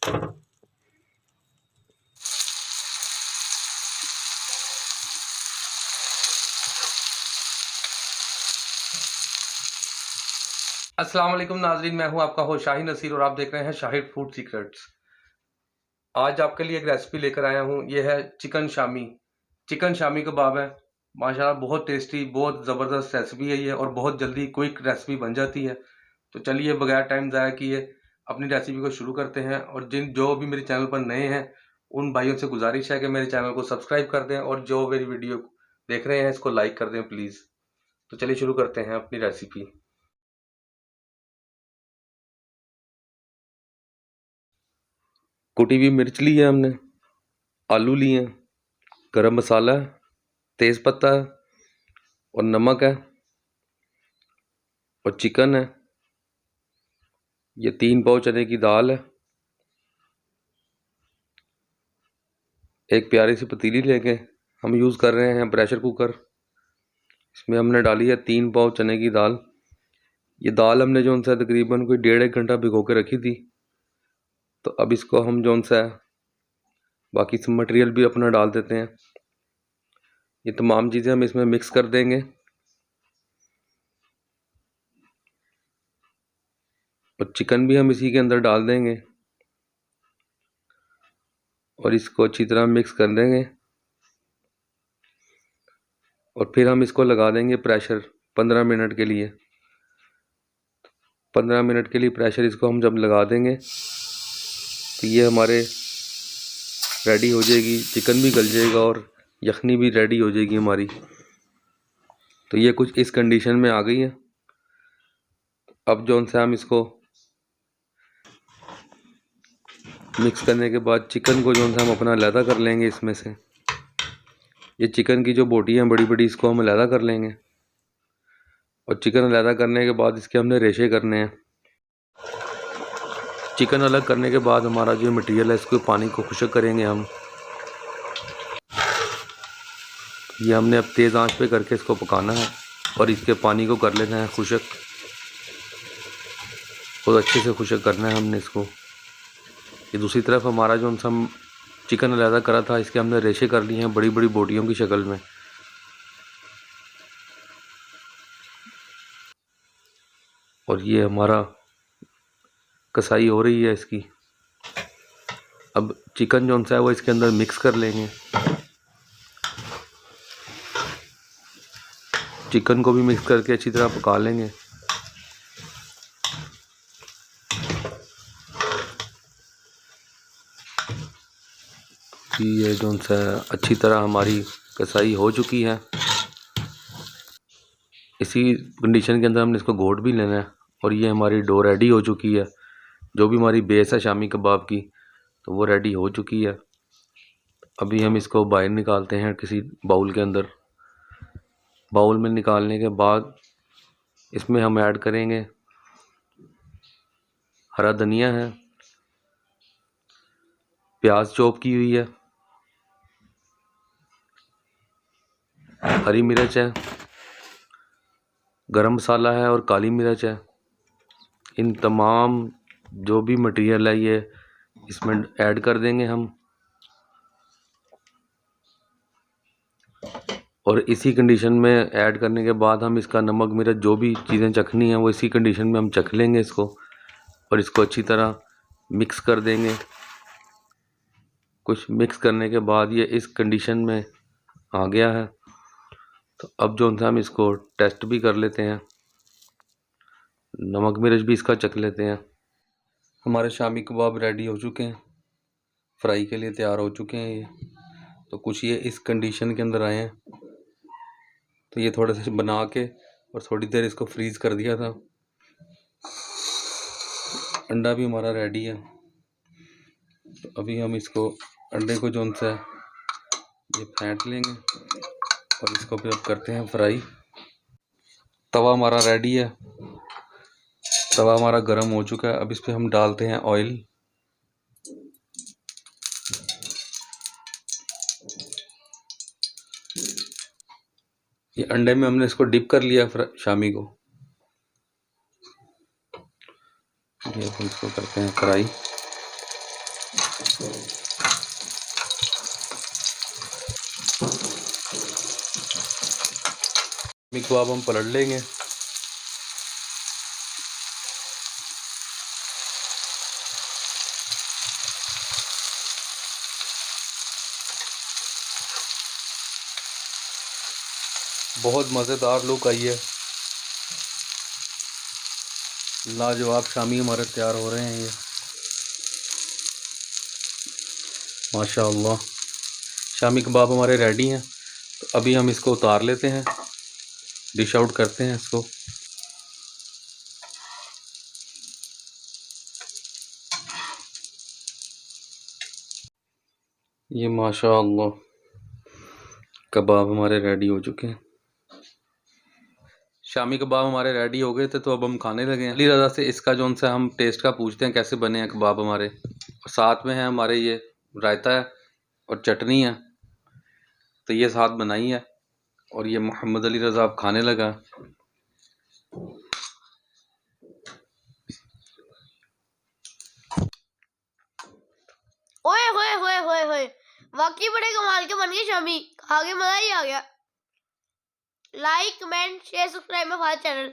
अस्सलाम वालेकुम नाजरीन, मैं हूं आपका होस्ट शाहीन नसीर और आप देख रहे हैं शाहिद फूड सीक्रेट्स। आज आपके लिए एक रेसिपी लेकर आया हूं। ये है चिकन शामी कबाब है। माशाल्लाह बहुत टेस्टी, बहुत ज़बरदस्त रेसिपी है ये और बहुत जल्दी क्विक रेसिपी बन जाती है। तो चलिए बगैर टाइम ज़ाया किए अपनी रेसिपी को शुरू करते हैं। और जो भी मेरे चैनल पर नए हैं उन भाइयों से गुजारिश है कि मेरे चैनल को सब्सक्राइब कर दें और जो मेरी वीडियो देख रहे हैं इसको लाइक कर दें प्लीज़। तो चलिए शुरू करते हैं अपनी रेसिपी। कुटी हुई मिर्च ली है हमने, आलू लिए हैं, गरम मसाला है, तेज़ पत्ता है और नमक है और चिकन है। ये 3 पाव चने की दाल है। एक प्यारी सी पतीली लेके हम यूज़ कर रहे हैं प्रेशर कुकर। इसमें हमने डाली है 3 पाव चने की दाल। ये दाल हमने जो सा तकरीबन कोई 1.5 घंटा भिगो के रखी थी। तो अब इसको हम जो सा बाकी सब मटेरियल भी अपना डाल देते हैं। ये तमाम चीज़ें हम इसमें मिक्स कर देंगे और चिकन भी हम इसी के अंदर डाल देंगे और इसको अच्छी तरह मिक्स कर देंगे और फिर हम इसको लगा देंगे प्रेशर 15 मिनट के लिए। 15 मिनट के लिए प्रेशर इसको हम जब लगा देंगे तो ये हमारे रेडी हो जाएगी, चिकन भी गल जाएगा और यखनी भी रेडी हो जाएगी हमारी। तो ये कुछ इस कंडीशन में आ गई है। अब जो से हम इसको मिक्स करने के बाद चिकन को जो हम अपना अलहदा कर लेंगे। इसमें से ये चिकन की जो बोटी हैं बड़ी बड़ी, इसको हम अलहदा कर लेंगे और चिकन अलहदा करने के बाद इसके हमने रेशे करने हैं। चिकन अलग करने के बाद हमारा जो मटेरियल है इसको पानी को खुश्क करेंगे हम। ये हमने अब तेज़ आंच पे करके इसको पकाना है और इसके पानी को कर लेना है खुश्क। बहुत अच्छे से खुश्क करना है हमने इसको। ये दूसरी तरफ हमारा जो हम चिकन अलहदा करा था इसके हमने रेशे कर लिए हैं बड़ी बड़ी बोटियों की शक्ल में। और ये हमारा कसाई हो रही है इसकी। अब चिकन जो है वो इसके अंदर मिक्स कर लेंगे। चिकन को भी मिक्स करके अच्छी तरह पका लेंगे। ये जो है अच्छी तरह हमारी कसाई हो चुकी है। इसी कंडीशन के अंदर हमने इसको घोट भी लेना है और ये हमारी डो रेडी हो चुकी है। जो भी हमारी बेस है शामी कबाब की तो वो रेडी हो चुकी है। अभी हम इसको बाहर निकालते हैं किसी बाउल के अंदर। बाउल में निकालने के बाद इसमें हम ऐड करेंगे हरा धनिया है, प्याज चॉप की हुई है, हरी मिर्च है, गरम मसाला है और काली मिर्च है। इन तमाम जो भी मटेरियल है ये इसमें ऐड कर देंगे हम और इसी कंडीशन में ऐड करने के बाद हम इसका नमक मिर्च जो भी चीज़ें चखनी हैं वो इसी कंडीशन में हम चख लेंगे इसको और इसको अच्छी तरह मिक्स कर देंगे। कुछ मिक्स करने के बाद ये इस कंडीशन में आ गया है। तो अब जो हम इसको टेस्ट भी कर लेते हैं, नमक मिर्च भी इसका चख लेते हैं। हमारे शामी कबाब रेडी हो चुके हैं, फ्राई के लिए तैयार हो चुके हैं ये। तो कुछ ये इस कंडीशन के अंदर आए हैं। तो ये थोड़े से बना के और थोड़ी देर इसको फ्रीज़ कर दिया था। अंडा भी हमारा रेडी है। तो अभी हम इसको अंडे को जो सा ये फेंट लेंगे और इसको फिर अब करते हैं फ्राई। तवा हमारा रेडी है, तवा हमारा गर्म हो चुका है। अब इस पर हम डालते हैं ऑयल। ये अंडे में हमने इसको डिप कर लिया शामी को। ये हम इसको करते हैं फ्राई। को अब हम पलट लेंगे। बहुत मज़ेदार लुक आई है, लाजवाब शामी हमारे तैयार हो रहे हैं ये, माशाअल्लाह। शामी कबाब हमारे रेडी हैं, तो अभी हम इसको उतार लेते हैं, डिश आउट करते हैं इसको। ये माशाअल्लाह कबाब हमारे रेडी हो चुके हैं। शामी कबाब हमारे रेडी हो गए थे, तो अब हम खाने लगे हैं। अली रज़ा से इसका जो उनसे हम टेस्ट का पूछते हैं कैसे बने हैं कबाब हमारे। और साथ में है हमारे ये रायता है और चटनी है, तो ये साथ बनाई है। और ये मोहम्मद अली रज़ा अब खाने लगा। ओए होए होए होए होए, वाकई बड़े कमाल के बन गए शामी, खा के मजा ही आ गया। Like comment share subscribe my channel.